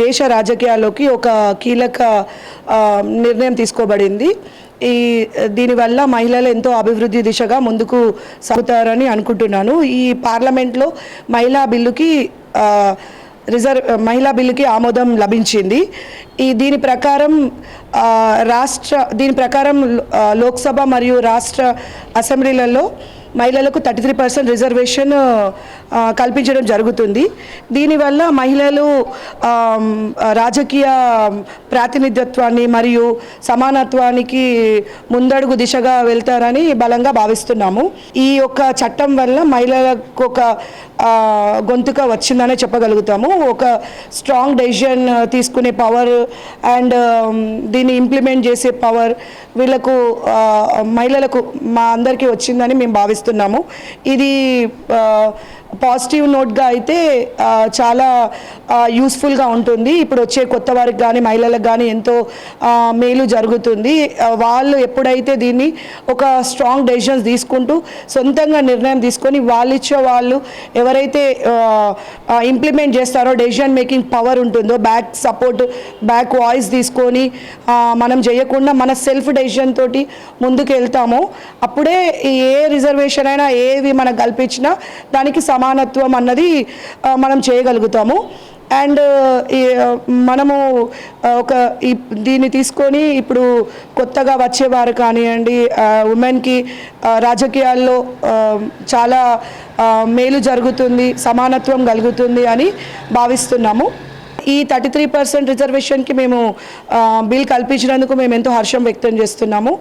దేశ రాజకీయాల్లోకి ఒక కీలక నిర్ణయం తీసుకోబడింది. దీనివల్ల మహిళలు ఎంతో అభివృద్ధి దిశగా ముందుకు సాగుతారని అనుకుంటున్నాను. ఈ పార్లమెంట్లో మహిళా బిల్లుకి ఆమోదం లభించింది. దీని ప్రకారం లోక్సభ మరియు రాష్ట్ర అసెంబ్లీలలో మహిళలకు 33% రిజర్వేషన్ కల్పించడం జరుగుతుంది. దీనివల్ల మహిళలు రాజకీయ ప్రాతినిధ్యత్వాన్ని మరియు సమానత్వానికి ముందడుగు దిశగా వెళ్తారని బలంగా భావిస్తున్నాము. ఈ యొక్క చట్టం వల్ల మహిళలకు ఒక గొంతుక వచ్చిందనే చెప్పగలుగుతాము. ఒక స్ట్రాంగ్ డెసిషన్ తీసుకునే పవర్ అండ్ దీన్ని ఇంప్లిమెంట్ చేసే పవర్ మహిళలకు మా అందరికీ వచ్చిందని మేము భావిస్తున్నాము. ఇది పాజిటివ్ నోట్గా అయితే చాలా యూస్ఫుల్గా ఉంటుంది. ఇప్పుడు వచ్చే కొత్త వారికి కానీ మహిళలకు కానీ ఎంతో మేలు జరుగుతుంది. వాళ్ళు ఎప్పుడైతే దీన్ని ఒక స్ట్రాంగ్ డెసిషన్స్ తీసుకుంటూ సొంతంగా నిర్ణయం తీసుకొని వాళ్ళు ఎవరైతే ఇంప్లిమెంట్ చేస్తారో డెసిషన్ మేకింగ్ పవర్ ఉంటుందో బ్యాక్ వాయిస్ తీసుకొని మనం చేయకుండా మన సెల్ఫ్ డెసిషన్ తోటి ముందుకు వెళ్తామో అప్పుడే ఏ రిజర్వేషన్ అయినా ఏవి మనకు కల్పించినా దానికి సమానత్వం అన్నది మనం చేయగలుగుతాము. అండ్ మనము దీన్ని తీసుకొని ఇప్పుడు కొత్తగా వచ్చేవారు కానివ్వండి, ఉమెన్కి రాజకీయాల్లో చాలా మేలు జరుగుతుంది, సమానత్వం కలుగుతుంది అని భావిస్తున్నాము. ఈ 33% రిజర్వేషన్కి మేము బిల్ కల్పించినందుకు మేము ఎంతో హర్షం వ్యక్తం చేస్తున్నాము.